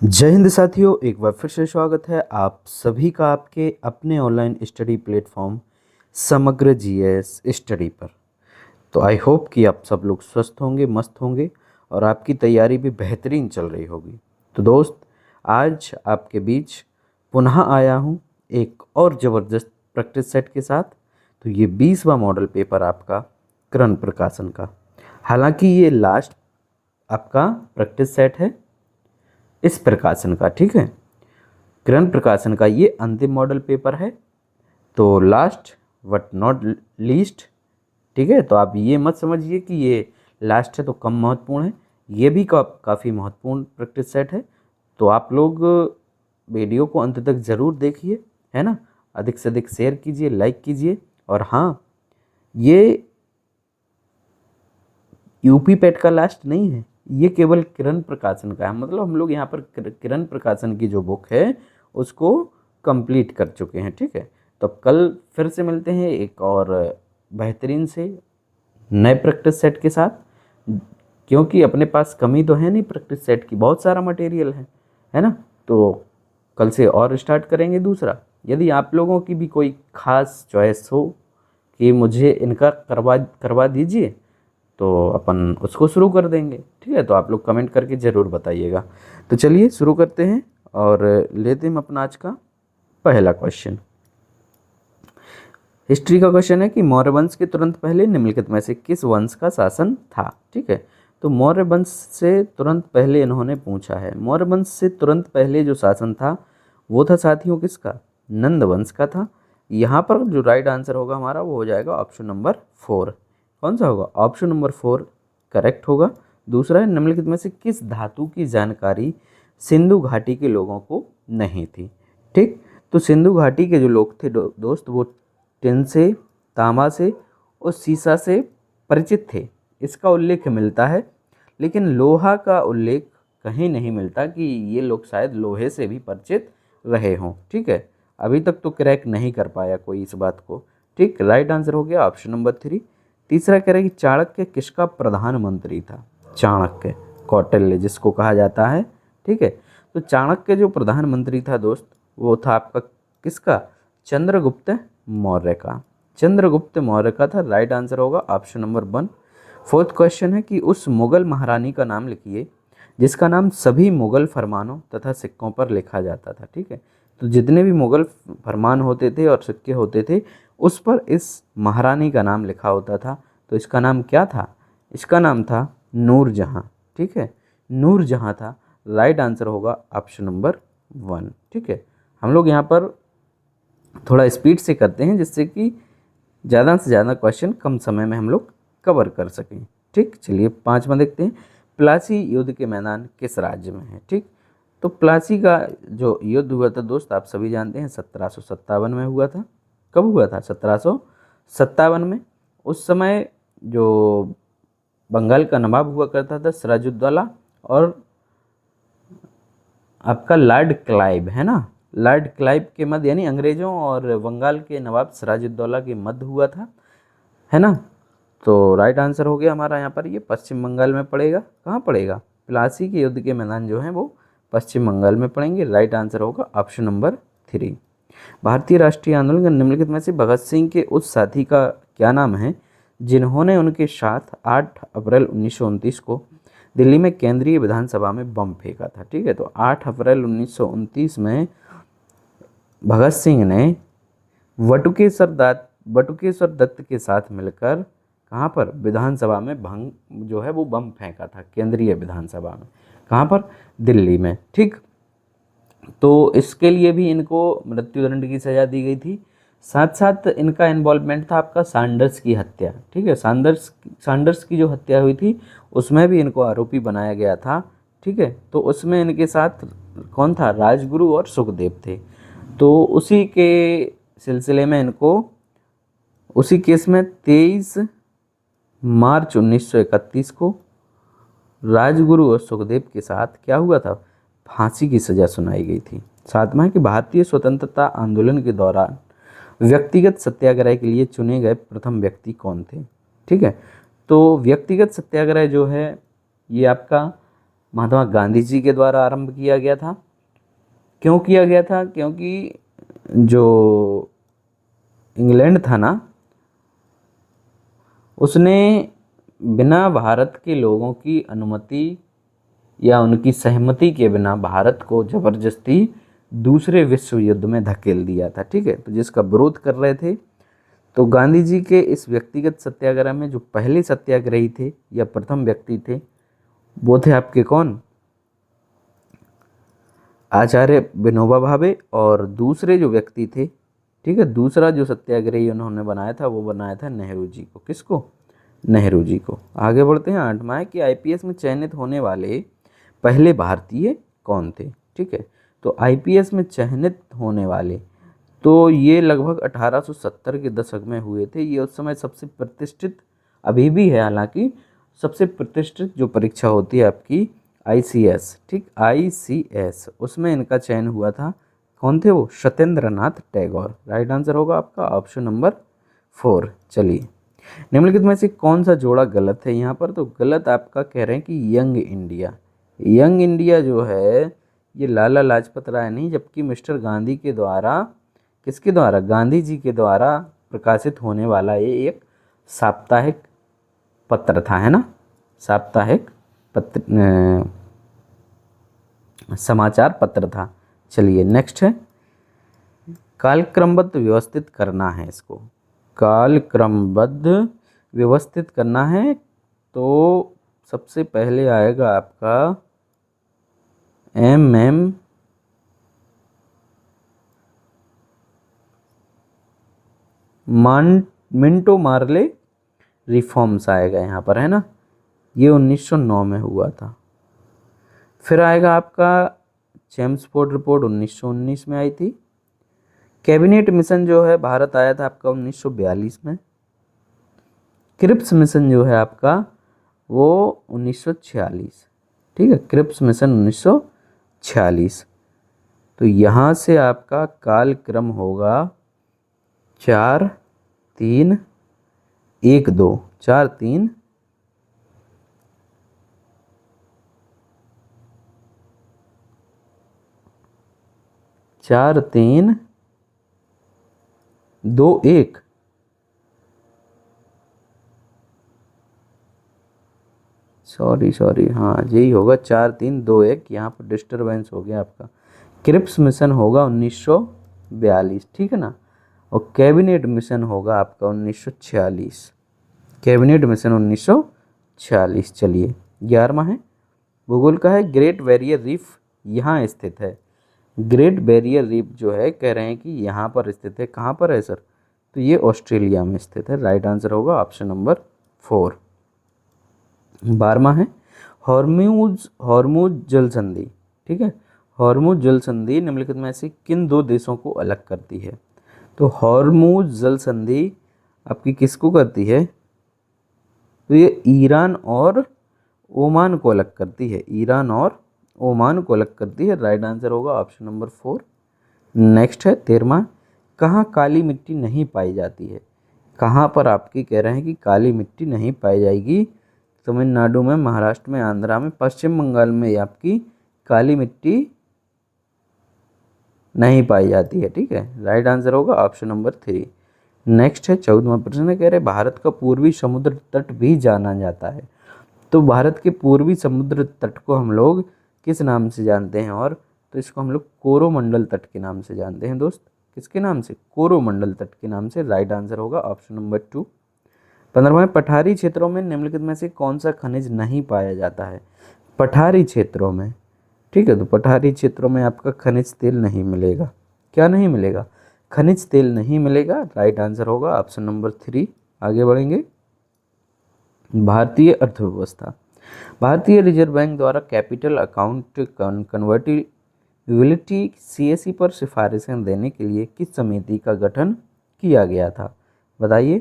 जय हिंद साथियों, एक बार फिर से स्वागत है आप सभी का आपके अपने ऑनलाइन स्टडी प्लेटफॉर्म समग्र जीएस स्टडी पर। तो आई होप कि आप सब लोग स्वस्थ होंगे, मस्त होंगे और आपकी तैयारी भी बेहतरीन चल रही होगी। तो दोस्त, आज आपके बीच पुनः आया हूँ एक और ज़बरदस्त प्रैक्टिस सेट के साथ। तो ये 20वां मॉडल पेपर आपका करण प्रकाशन का। हालांकि ये लास्ट आपका प्रैक्टिस सेट है इस प्रकाशन का, ठीक है। किरण प्रकाशन का ये अंतिम मॉडल पेपर है, तो लास्ट बट नॉट लीस्ट, ठीक है। तो आप ये मत समझिए कि ये लास्ट है तो कम महत्वपूर्ण है, ये भी काफ़ी महत्वपूर्ण प्रैक्टिस सेट है। तो आप लोग वीडियो को अंत तक ज़रूर देखिए, है ना। अधिक से अधिक शेयर कीजिए, लाइक कीजिए। और हाँ, ये यूपी पेट का लास्ट नहीं है, ये केवल किरण प्रकाशन का है। मतलब हम लोग यहाँ पर किरण प्रकाशन की जो बुक है उसको कंप्लीट कर चुके हैं, ठीक है। तो कल फिर से मिलते हैं एक और बेहतरीन से नए प्रैक्टिस सेट के साथ, क्योंकि अपने पास कमी तो है नहीं प्रैक्टिस सेट की, बहुत सारा मटेरियल है ना। तो कल से और स्टार्ट करेंगे दूसरा। यदि आप लोगों की भी कोई ख़ास चॉइस हो कि मुझे इनका करवा करवा दीजिए, तो अपन उसको शुरू कर देंगे, ठीक है। तो आप लोग कमेंट करके ज़रूर बताइएगा। तो चलिए शुरू करते हैं और लेते हैं अपना आज का पहला क्वेश्चन। हिस्ट्री का क्वेश्चन है कि मौर्य वंश के तुरंत पहले निम्नलिखित में से किस वंश का शासन था, ठीक है। तो मौर्य वंश से तुरंत पहले इन्होंने पूछा है। मौर्य वंश से तुरंत पहले जो शासन था वो था साथियों किसका? नंद वंश का था। यहाँ पर जो राइट आंसर होगा हमारा वो हो जाएगा ऑप्शन नंबर 4। कौन सा होगा? ऑप्शन नंबर 4 करेक्ट होगा। दूसरा है निम्नलिखित में से किस धातु की जानकारी सिंधु घाटी के लोगों को नहीं थी, ठीक। तो सिंधु घाटी के जो लोग थे दोस्त, वो टिन से, तांबा से और सीसा से परिचित थे, इसका उल्लेख मिलता है। लेकिन लोहा का उल्लेख कहीं नहीं मिलता कि ये लोग शायद लोहे से भी परिचित रहे हों, ठीक है। अभी तक तो क्रैक नहीं कर पाया कोई इस बात को, ठीक। राइट आंसर हो गया ऑप्शन नंबर 3। तीसरा कह रहे हैं कि चाणक्य किसका प्रधानमंत्री था? चाणक्य, कौटिल्य जिसको कहा जाता है, ठीक है। तो चाणक्य जो प्रधानमंत्री था दोस्त, वो था आपका किसका? चंद्रगुप्त मौर्य का। चंद्रगुप्त मौर्य का था। राइट आंसर होगा ऑप्शन नंबर 1। फोर्थ क्वेश्चन है कि उस मुगल महारानी का नाम लिखिए जिसका नाम सभी मुगल फरमानों तथा सिक्कों पर लिखा जाता था, ठीक है। तो जितने भी मुगल फरमान होते थे और सिक्के होते थे उस पर इस महारानी का नाम लिखा होता था। तो इसका नाम क्या था? इसका नाम था नूरजहाँ, ठीक है। नूरजहाँ था। राइट आंसर होगा ऑप्शन नंबर 1, ठीक है। हम लोग यहाँ पर थोड़ा स्पीड से करते हैं जिससे कि ज़्यादा से ज़्यादा क्वेश्चन कम समय में हम लोग कवर कर सकें, ठीक। चलिए 5वां देखते हैं। प्लासी युद्ध के मैदान किस राज्य में है, ठीक। तो प्लासी का जो युद्ध हुआ था दोस्त, आप सभी जानते हैं 1757 में हुआ था। कब हुआ था? 1757 में। उस समय जो बंगाल का नवाब हुआ करता था सिराजुद्दौला, और आपका लॉर्ड क्लाइव, है ना। लॉर्ड क्लाइव के मध्य, यानी अंग्रेज़ों और बंगाल के नवाब सिराजुद्दौला के मध्य हुआ था, है ना। तो राइट आंसर हो गया हमारा यहाँ पर, ये पश्चिम बंगाल में पड़ेगा। कहाँ पड़ेगा? प्लासी के युद्ध के मैदान जो हैं वो पश्चिम बंगाल में पड़ेंगे। राइट आंसर होगा ऑप्शन नंबर 3। भारतीय राष्ट्रीय आंदोलन के निम्नलिखित में से भगत सिंह के उस साथी का क्या नाम है जिन्होंने उनके साथ 8 अप्रैल 1929 को दिल्ली में केंद्रीय विधानसभा में बम फेंका था, ठीक है। तो 8 अप्रैल 1929 में भगत सिंह ने बटुकेश्वर दत्त के साथ मिलकर कहाँ पर? विधानसभा में भंग जो है वो बम फेंका था, केंद्रीय विधानसभा में। कहाँ पर? दिल्ली में, ठीक। तो इसके लिए भी इनको मृत्युदंड की सज़ा दी गई थी। साथ साथ इनका इन्वॉल्वमेंट था आपका सैंडर्स की हत्या, ठीक है। सैंडर्स की जो हत्या हुई थी उसमें भी इनको आरोपी बनाया गया था, ठीक है। तो उसमें इनके साथ कौन था? राजगुरु और सुखदेव थे। तो उसी के सिलसिले में इनको उसी केस में 23 मार्च 1931 को राजगुरु और सुखदेव के साथ क्या हुआ था? फांसी की सज़ा सुनाई गई थी। सातवां है कि भारतीय स्वतंत्रता आंदोलन के दौरान व्यक्तिगत सत्याग्रह के लिए चुने गए प्रथम व्यक्ति कौन थे, ठीक है। तो व्यक्तिगत सत्याग्रह जो है ये आपका महात्मा गांधी जी के द्वारा आरंभ किया गया था। क्यों किया गया था? क्योंकि जो इंग्लैंड था ना, उसने बिना भारत के लोगों की अनुमति या उनकी सहमति के बिना भारत को जबरदस्ती दूसरे विश्व युद्ध में धकेल दिया था। ठीक है, तो जिसका विरोध कर रहे थे। तो गांधी जी के इस व्यक्तिगत सत्याग्रह में जो पहले सत्याग्रही थे या प्रथम व्यक्ति थे, वो थे आपके कौन? आचार्य विनोबा भावे। और दूसरे जो व्यक्ति थे, ठीक है, दूसरा जो सत्याग्रही उन्होंने बनाया था वो बनाया था नेहरू जी को। किसको? नेहरू जी को। आगे बढ़ते हैं। 8वां है कि आईपीएस में चयनित होने वाले पहले भारतीय कौन थे? ठीक है, तो आईपीएस में चयनित होने वाले, तो ये लगभग 1870 के दशक में हुए थे। ये उस समय सबसे प्रतिष्ठित, अभी भी है हालांकि, सबसे प्रतिष्ठित जो परीक्षा होती है आपकी आईसीएस, ठीक, आईसीएस, उसमें इनका चयन हुआ था। कौन थे वो? सत्येंद्र नाथ टैगोर। राइट आंसर होगा आपका ऑप्शन नंबर 4। चलिए, निम्नलिखित में से कौन सा जोड़ा गलत है यहाँ पर? तो गलत आपका कह रहे हैं कि यंग इंडिया। यंग इंडिया जो है ये लाला लाजपत राय नहीं, जबकि मिस्टर गांधी के द्वारा, किसके द्वारा? गांधी जी के द्वारा प्रकाशित होने वाला ये एक साप्ताहिक पत्र था, है ना, साप्ताहिक पत्र, समाचार पत्र था। चलिए नेक्स्ट है, कालक्रमबद्ध व्यवस्थित करना है इसको। कालक्रमबद्ध व्यवस्थित करना है तो सबसे पहले आएगा आपका MM मिंटो मार्ले रिफॉर्म्स आएगा यहाँ पर, है ना, ये 1909 में हुआ था। फिर आएगा आपका चेम्सफोर्ड रिपोर्ट 1919 में आई थी। कैबिनेट मिशन जो है भारत आया था आपका 1942 में। क्रिप्स मिशन जो है आपका वो 1946, ठीक है, क्रिप्स मिशन 1946। तो यहाँ से आपका कालक्रम होगा 4 3 1 2, 4 3 4 3 2 1। सॉरी, हाँ यही होगा, 4 3 2 1। यहाँ पर डिस्टरबेंस हो गया आपका। क्रिप्स मिशन होगा 1942, ठीक है ना, और कैबिनेट मिशन होगा आपका 1946। Cabinet mission 1946। चलिए 11वां है, भूगोल का है। ग्रेट बैरियर रीफ यहाँ स्थित है। ग्रेट बैरियर रीफ जो है कह रहे हैं कि यहाँ पर स्थित है। कहाँ पर है सर? तो ये ऑस्ट्रेलिया में स्थित है। राइट आंसर होगा ऑप्शन नंबर 4। 12वां है, हॉर्मुज जल संधि, ठीक है, हॉर्मुज जल संधि निम्नलिखित में से किन दो देशों को अलग करती है? तो हॉर्मुज जल संधि आपकी किसको करती है? तो ये ईरान और ओमान को अलग करती है। ईरान और ओमान को अलग करती है। राइट आंसर होगा ऑप्शन नंबर 4। नेक्स्ट है 13वां, कहाँ काली मिट्टी नहीं पाई जाती है? कहाँ पर आपकी कह रहे हैं कि काली मिट्टी नहीं पाई जाएगी? तमिलनाडु में, महाराष्ट्र में, आंध्रा में, पश्चिम बंगाल में आपकी काली मिट्टी नहीं पाई जाती है, ठीक है। राइट आंसर होगा ऑप्शन नंबर 3। नेक्स्ट है 14वां प्रश्न, कह रहे भारत का पूर्वी समुद्र तट भी जाना जाता है। तो भारत के पूर्वी समुद्र तट को हम लोग किस नाम से जानते हैं? और तो इसको हम लोग कोरोमंडल तट के नाम से जानते हैं दोस्त। किसके नाम से? कोरोमंडल तट के नाम से। राइट आंसर होगा ऑप्शन नंबर 2। 15वां, पठारी क्षेत्रों में निम्नलिखित में से कौन सा खनिज नहीं पाया जाता है? पठारी क्षेत्रों में, ठीक है, तो पठारी क्षेत्रों में आपका खनिज तेल नहीं मिलेगा। क्या नहीं मिलेगा? खनिज तेल नहीं मिलेगा। राइट आंसर होगा ऑप्शन नंबर 3। आगे बढ़ेंगे। भारतीय अर्थव्यवस्था। भारतीय रिजर्व बैंक द्वारा कैपिटल अकाउंट कन्वर्टिबिलिटी CAC पर सिफारिशें देने के लिए किस समिति का गठन किया गया था? बताइए।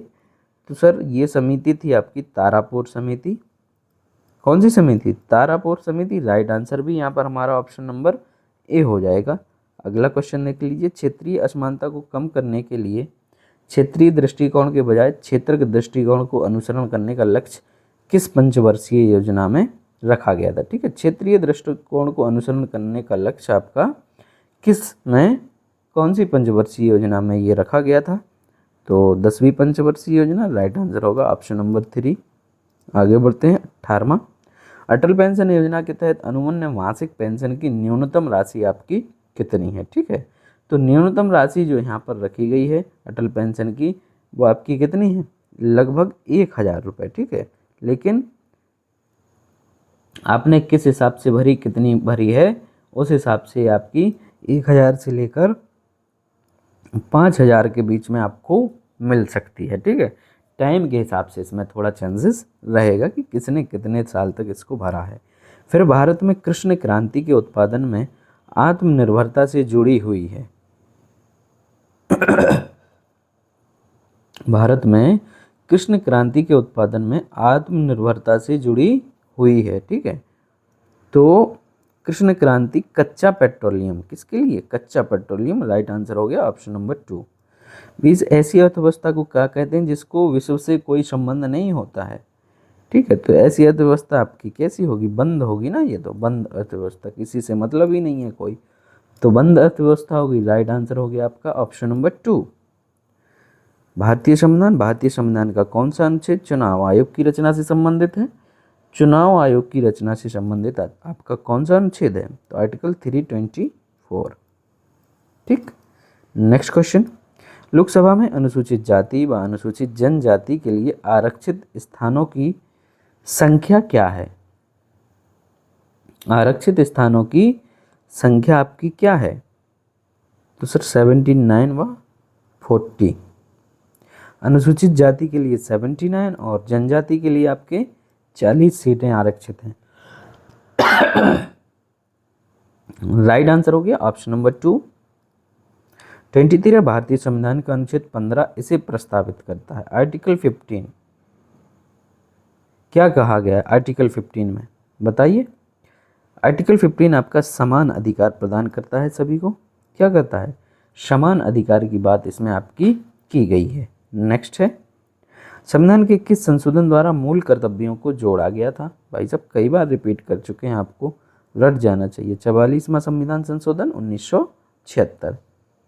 तो सर ये समिति थी आपकी तारापुर समिति। कौन सी समिति? तारापुर समिति। राइट आंसर भी यहाँ पर हमारा ऑप्शन नंबर A हो जाएगा। अगला क्वेश्चन देख लीजिए, क्षेत्रीय असमानता को कम करने के लिए क्षेत्रीय दृष्टिकोण के बजाय क्षेत्र के दृष्टिकोण को अनुसरण करने का लक्ष्य किस पंचवर्षीय योजना में रखा गया था। ठीक है, क्षेत्रीय दृष्टिकोण को अनुसरण करने का लक्ष्य आपका किस में, कौन सी पंचवर्षीय योजना में ये रखा गया था? तो 10वीं पंचवर्षीय योजना। राइट आंसर होगा ऑप्शन नंबर 3। आगे बढ़ते हैं 18वां। अटल पेंशन योजना के तहत अनुमन्य मासिक पेंशन की न्यूनतम राशि आपकी कितनी है? ठीक है, तो न्यूनतम राशि जो यहाँ पर रखी गई है अटल पेंशन की, वो आपकी कितनी है? लगभग 1000 रुपये। ठीक है, लेकिन आपने किस हिसाब से भरी, कितनी भरी है, उस हिसाब से आपकी 1000 से लेकर 5000 के बीच में आपको मिल सकती है। ठीक है, टाइम के हिसाब से इसमें थोड़ा चेंजेस रहेगा कि किसने कितने साल तक इसको भरा है। फिर भारत में कृष्ण क्रांति के उत्पादन में आत्मनिर्भरता से जुड़ी हुई है। भारत में कृष्ण क्रांति के उत्पादन में आत्मनिर्भरता से जुड़ी हुई है। ठीक है, तो कृष्ण क्रांति कच्चा पेट्रोलियम, किसके लिए? कच्चा पेट्रोलियम। राइट आंसर हो गया ऑप्शन नंबर 2। 20 ऐसी अर्थव्यवस्था को क्या कहते हैं जिसको विश्व से कोई संबंध नहीं होता है? ठीक है, तो ऐसी अर्थव्यवस्था आपकी कैसी होगी? बंद होगी ना, ये तो बंद अर्थव्यवस्था, किसी से मतलब ही नहीं है कोई, तो बंद अर्थव्यवस्था होगी। राइट आंसर हो गया आपका ऑप्शन नंबर 2। भारतीय संविधान का कौन सा अनुच्छेद चुनाव आयोग की रचना से संबंधित है? चुनाव आयोग की रचना से संबंधित आपका कौन सा अनुच्छेद है? तो आर्टिकल 324। ठीक, नेक्स्ट क्वेश्चन। लोकसभा में अनुसूचित जाति व अनुसूचित जनजाति के लिए आरक्षित स्थानों की संख्या क्या है? आरक्षित स्थानों की संख्या आपकी क्या है? तो सर 79 व 40। अनुसूचित जाति के लिए 79 और जनजाति के लिए आपके 40 सीटें आरक्षित हैं। राइट आंसर हो गया ऑप्शन नंबर 2। 23 भारतीय संविधान का अनुच्छेद 15 इसे प्रस्तावित करता है। आर्टिकल 15 क्या कहा गया है आर्टिकल 15 में? बताइए। आर्टिकल 15 आपका समान अधिकार प्रदान करता है सभी को। क्या करता है? समान अधिकार की बात इसमें आपकी की गई है। नेक्स्ट है, संविधान के किस संशोधन द्वारा मूल कर्तव्यों को जोड़ा गया था? भाई साहब कई बार रिपीट कर चुके हैं, आपको रट जाना चाहिए। 44वां संविधान संशोधन 1976।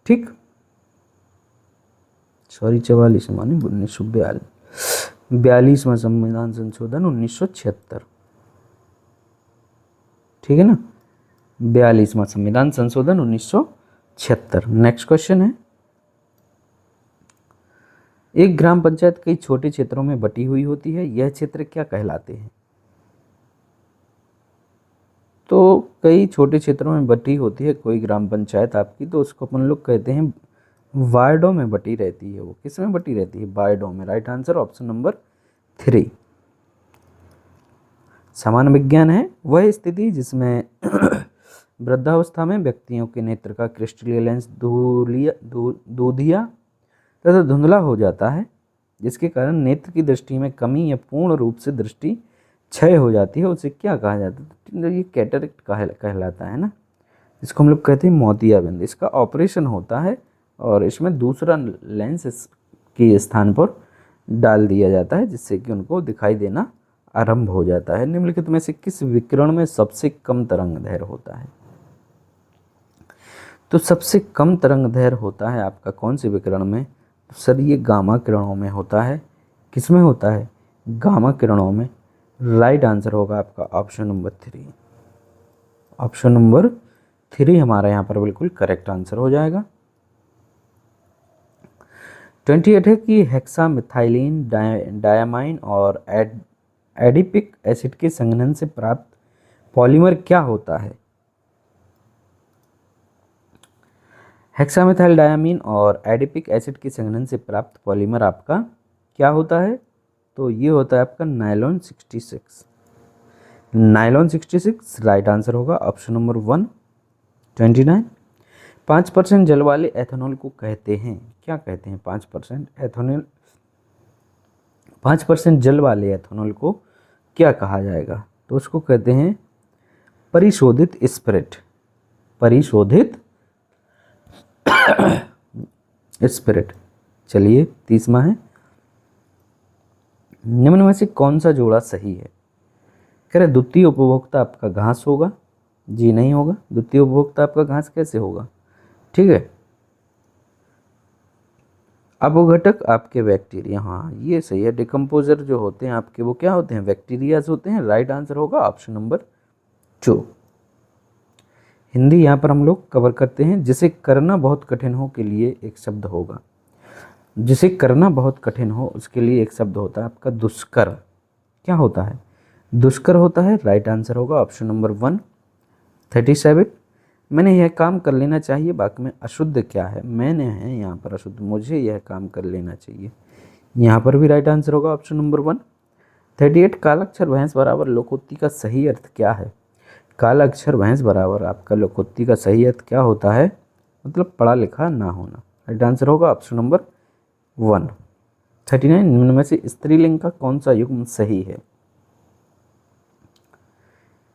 ठीक, सॉरी 44 माने 1942, 42वां संविधान संशोधन 1976। ठीक है ना, 42वां संविधान संशोधन 1976। नेक्स्ट क्वेश्चन है, एक ग्राम पंचायत कई छोटे क्षेत्रों में बटी हुई होती है, यह क्षेत्र क्या कहलाते हैं? तो कई छोटे क्षेत्रों में बटी होती है कोई ग्राम पंचायत आपकी, तो उसको अपन लोग कहते हैं वार्डों में बटी रहती है। वो किस में बटी रहती है? वार्डों में। Right answer option number 3। समान विज्ञान है वह स्थिति जिसमें वृद्धावस्था में व्यक्तियों के नेत्र का क्रिस्टलीय लेंस दूधिया तथा धुंधला हो जाता है, जिसके कारण नेत्र की दृष्टि में कमी या पूर्ण रूप से दृष्टि क्षय हो जाती है। उसे क्या कहा जाता है? ये कैटरेक्ट कहलाता है ना, इसको हम लोग कहते हैं मोतियाबिंद। इसका ऑपरेशन होता है और इसमें दूसरा लेंस के स्थान पर डाल दिया जाता है, जिससे कि उनको दिखाई देना आरंभ हो जाता है। निम्नलिखित में से किस विकिरण में सबसे कम तरंग दैर्घ्य होता है? तो सबसे कम तरंग दैर्घ्य होता है आपका कौन से विकिरण में? सर ये गामा किरणों में होता है। किस में होता है? गामा किरणों में। राइट आंसर होगा आपका ऑप्शन नंबर 3। ऑप्शन नंबर 3 हमारा यहाँ पर बिल्कुल करेक्ट आंसर हो जाएगा। 28 है कि हेक्सामिथाइलिन डायमाइन और एडिपिक एसिड के संघनन से प्राप्त पॉलीमर क्या होता है? हेक्सामिथाइल डायमीन और एडिपिक एसिड के संघनन से प्राप्त पॉलीमर आपका क्या होता है? तो ये होता है आपका नायलॉन 66। नायलॉन 66 राइट आंसर होगा ऑप्शन नंबर 1। 29 5% जल वाले एथेनॉल को कहते हैं, क्या कहते हैं? 5% जल वाले एथेनॉल को क्या कहा जाएगा? तो उसको कहते हैं परिशोधित स्पिरिट। परिशोधित स्पिरिट। चलिए 30वां है, निम्न में से कौन सा जोड़ा सही है? कह रहे द्वितीय उपभोक्ता आपका घास होगा, जी नहीं होगा, द्वितीय उपभोक्ता आपका घास कैसे होगा, ठीक है। अपघटक आपके बैक्टीरिया, हाँ ये सही है, डिकम्पोजर जो होते हैं आपके वो क्या होते हैं, बैक्टीरियाज होते हैं। राइट आंसर होगा ऑप्शन नंबर 2। हिंदी यहाँ पर हम लोग कवर करते हैं। जिसे करना बहुत कठिन हो के लिए एक शब्द होगा, जिसे करना बहुत कठिन हो उसके लिए एक शब्द होता है आपका दुष्कर। क्या होता है, दुष्कर होता है। राइट आंसर होगा ऑप्शन नंबर 1। 37, मैंने यह काम कर लेना चाहिए, बाकी में अशुद्ध क्या है, मैंने है यहाँ पर अशुद्ध, मुझे यह काम कर लेना चाहिए, यहाँ पर भी राइट आंसर होगा ऑप्शन नंबर 1। 38, कालाक्षर भैंस बराबर लोकोक्ति का सही अर्थ क्या है। कालाक्षर भैंस बराबर आपका लोकोक्ति का सही अर्थ क्या होता है, मतलब पढ़ा लिखा ना होना। राइट आंसर होगा ऑप्शन नंबर 1। 39, निम्न में से स्त्रीलिंग का कौन सा युग्म सही है।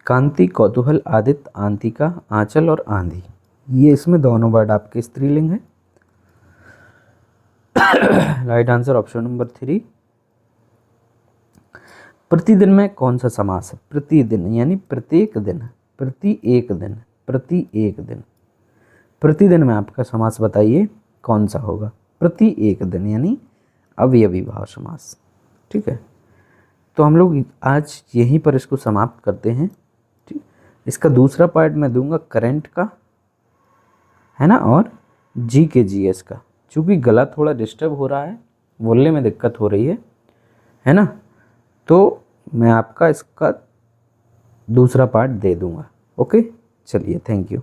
कांति, कौतूहल, आदित्य, आंतिका, आंचल और आंधी, ये इसमें दोनों वर्ड आपके स्त्रीलिंग है। Right answer option number 3। प्रतिदिन में कौन सा समास है। प्रतिदिन यानी प्रत्येक दिन, प्रति एक दिन, प्रति एक दिन। प्रतिदिन में आपका समास बताइए कौन सा होगा। प्रति एक दिन यानी अवयवी भाव समास, ठीक है। तो हम लोग आज यहीं पर इसको समाप्त करते हैं, ठीक। इसका दूसरा पार्ट मैं दूंगा करंट का, है ना, और जी के जीएस का। चूँकि गला थोड़ा डिस्टर्ब हो रहा है, बोलने में दिक्कत हो रही है ना, तो मैं आपका इसका दूसरा पार्ट दे दूंगा। ओके, चलिए, थैंक यू।